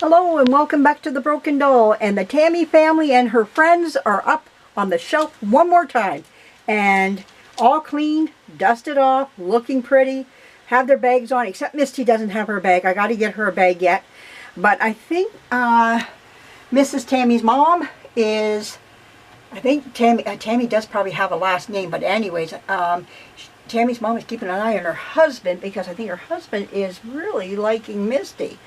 Hello and welcome back to the Broken Doll, and the Tammy family and her friends are up on the shelf one more time and all clean, dusted off, looking pretty, have their bags on, except Misty doesn't have her bag. I got to get her a bag yet, but I think Mrs. Tammy's mom is, I think Tammy does probably have a last name, but anyways, Tammy's mom is keeping an eye on her husband because I think her husband is really liking Misty.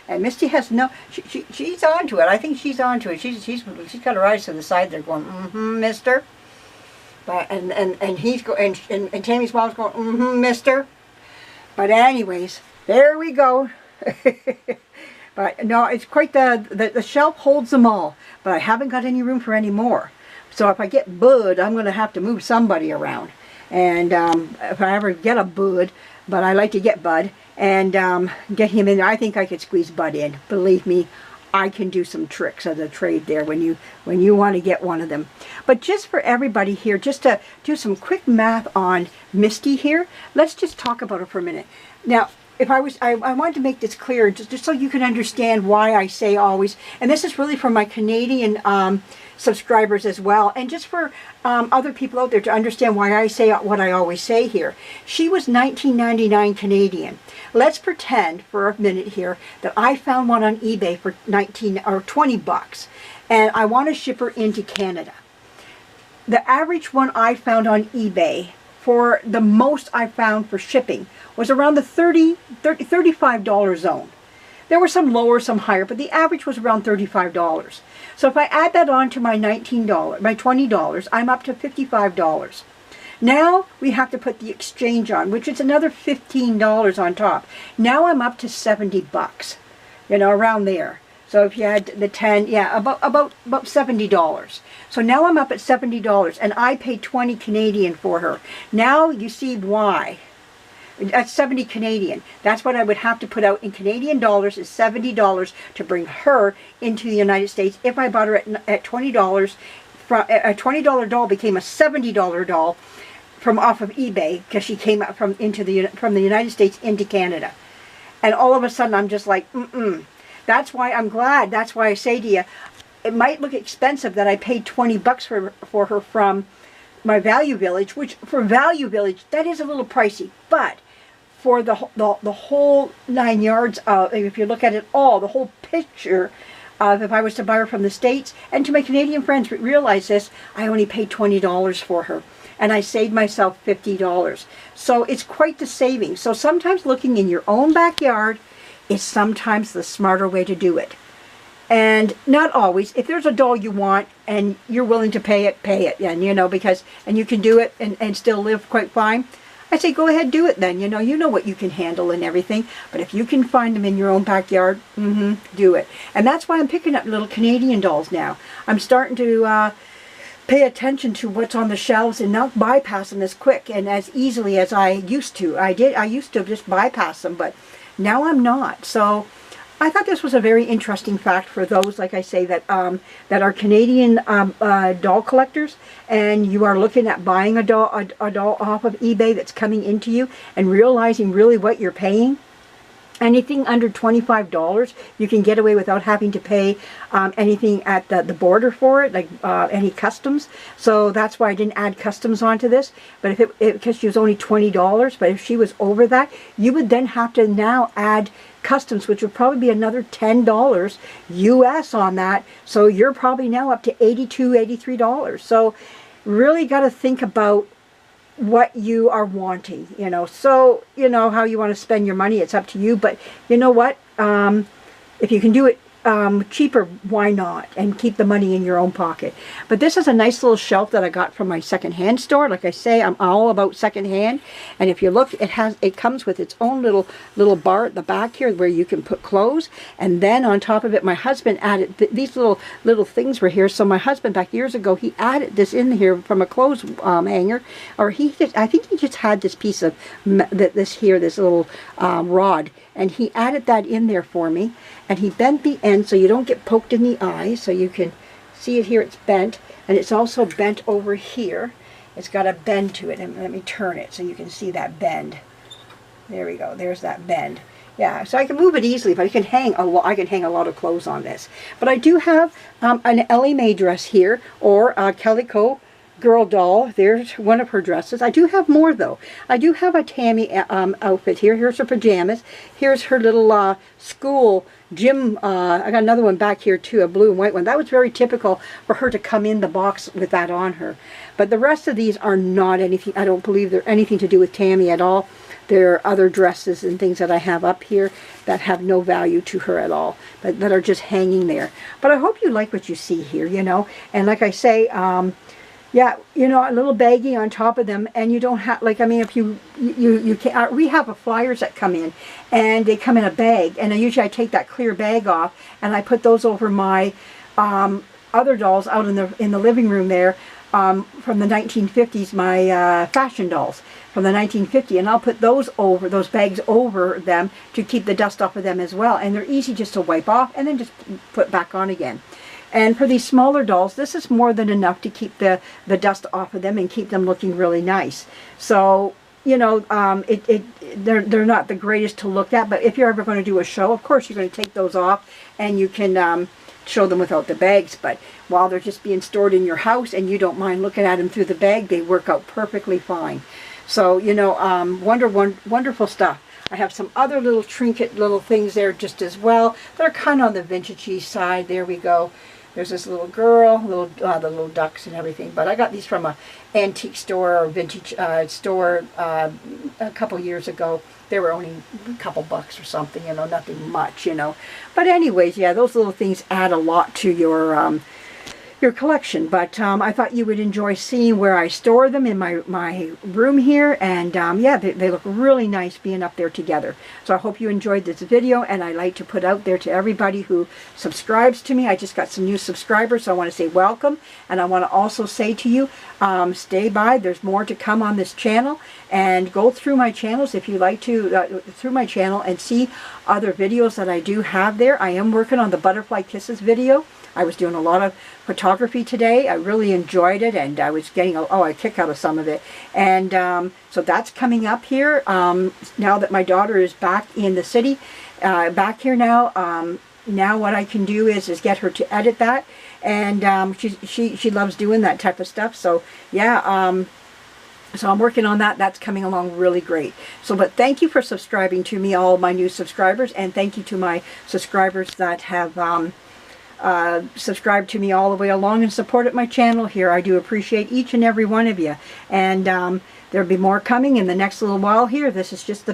And Misty has no, she's onto it. I think she's onto it. She's got her eyes to the side there going, mister. But and he's going, and Tammy's mom's going, mister. But anyways, there we go. But no, it's quite the shelf holds them all. But I haven't got any room for any more. So if I get Bud, I'm going to have to move somebody around. And if I ever get a Bud, but I like to get Bud and get him in there. I think I could squeeze Bud in. Believe me, I can do some tricks as a trade there when you want to get one of them. But just for everybody here, just to do some quick math on Misty here, let's just talk about her for a minute. Now, if I wanted to make this clear, just so you can understand why I say always, and this is really for my Canadian subscribers as well, and just for other people out there to understand why I say what I always say here. She was 19.99 Canadian. Let's pretend for a minute here that I found one on eBay for 19 or 20 bucks, and I want to ship her into Canada. The average one I found on eBay, for the most I found for shipping, was around the $35 zone. There were some lower, some higher, but the average was around $35. So if I add that on to my my $20, I'm up to $55. Now we have to put the exchange on, which is another $15 on top. Now I'm up to 70 bucks, around there. So if you had the 10, yeah, about $70. So now I'm up at $70, and I paid 20 Canadian for her. Now you see why. That's 70 Canadian. That's what I would have to put out in Canadian dollars, is $70 to bring her into the United States. If I bought her at $20, a $20 doll became a $70 doll from off of eBay, because she came out from the United States into Canada. And all of a sudden I'm just like, That's why I'm glad. That's why I say to you, it might look expensive that I paid 20 bucks for her from my Value Village, which for Value Village, that is a little pricey. But for the whole 9 yards, if you look at it all, the whole picture of if I was to buy her from the States, and to my Canadian friends realize this, I only paid $20 for her. And I saved myself $50. So it's quite the saving. So sometimes looking in your own backyard is sometimes the smarter way to do it. And not always. If there's a doll you want and you're willing to pay it, and and you can do it and still live quite fine, I say go ahead, do it then. You know what you can handle and everything. But if you can find them in your own backyard, do it. And that's why I'm picking up little Canadian dolls now. I'm starting to pay attention to what's on the shelves and not bypass them as quick and as easily as I used to. I used to just bypass them, but now I'm not. So I thought this was a very interesting fact for those, like I say, that are Canadian doll collectors, and you are looking at buying a doll off of eBay that's coming into you and realizing really what you're paying. Anything under $25 you can get away without having to pay anything at the border for it, like any customs. So that's why I didn't add customs onto this. But because she was only $20, but if she was over that, you would then have to now add customs, which would probably be another $10 US on that. So you're probably now up to $82, $83. So really got to think about what you are wanting, so how you want to spend your money, it's up to you. But you know what, if you can do it cheaper, why not, and keep the money in your own pocket. But this is a nice little shelf that I got from my secondhand store. Like I say, I'm all about secondhand, and if you look, it comes with its own little bar at the back here where you can put clothes, and then on top of it, my husband added these little things were here. So my husband back years ago, he added this in here from a clothes hanger, or I think he just had this piece of this little rod, and he added that in there for me, and he bent the end so you don't get poked in the eye. So you can see it here, it's bent, and it's also bent over here. It's got a bend to it, and let me turn it so you can see that bend. There we go, there's that bend. Yeah, so I can move it easily, but I can hang a lot. I can hang a lot of clothes on this. But I do have an Ellie Mae dress here, or a Calico girl doll. There's one of her dresses. I do have more though. I do have a Tammy outfit here. Here's her pajamas. Here's her little school gym. I got another one back here too, a blue and white one. That was very typical for her to come in the box with that on her. But the rest of these are not anything. I don't believe they're anything to do with Tammy at all. There are other dresses and things that I have up here that have no value to her at all, but that are just hanging there. But I hope you like what you see here, you know. And like I say, yeah, you know, a little baggie on top of them, and you don't have, like, I mean, if you can't, we have flyers that come in, and they come in a bag, and usually I take that clear bag off, and I put those over my other dolls out in the living room there, from the 1950s, my fashion dolls from the 1950s, and I'll put those bags over them to keep the dust off of them as well, and they're easy just to wipe off, and then just put back on again. And for these smaller dolls, this is more than enough to keep the dust off of them and keep them looking really nice. So, you know, they're not the greatest to look at, but if you're ever going to do a show, of course you're going to take those off, and you can show them without the bags. But while they're just being stored in your house and you don't mind looking at them through the bag, they work out perfectly fine. So, you know, wonderful stuff. I have some other little trinket little things there just as well. They're kind of on the vintagey side. There we go. There's this little girl, the little ducks and everything. But I got these from an antique store or vintage store a couple years ago. They were only a couple bucks or something, you know, nothing much, you know. But anyways, yeah, those little things add a lot to your collection. But I thought you would enjoy seeing where I store them in my room here, and yeah, they look really nice being up there together. So I hope you enjoyed this video, and I like to put out there to everybody who subscribes to me. I just got some new subscribers, so I want to say welcome, and I want to also say to you, stay by. There's more to come on this channel, and go through my channels if you like to, through my channel, and see other videos that I do have there. I am working on the Butterfly Kisses video. I was doing a lot of photography today. I really enjoyed it, and I was getting a kick out of some of it. And so that's coming up here now that my daughter is back in the city, back here now. Now what I can do is get her to edit that, and she loves doing that type of stuff. So yeah. So I'm working on that. That's coming along really great. So, but thank you for subscribing to me, all my new subscribers, and thank you to my subscribers that have subscribed to me all the way along and supported my channel here. I do appreciate each and every one of you. And there'll be more coming in the next little while here. This is just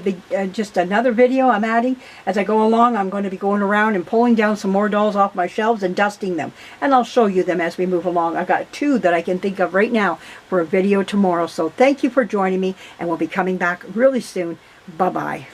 just another video I'm adding. As I go along, I'm going to be going around and pulling down some more dolls off my shelves and dusting them. And I'll show you them as we move along. I've got 2 that I can think of right now for a video tomorrow. So thank you for joining me, and we'll be coming back really soon. Bye-bye.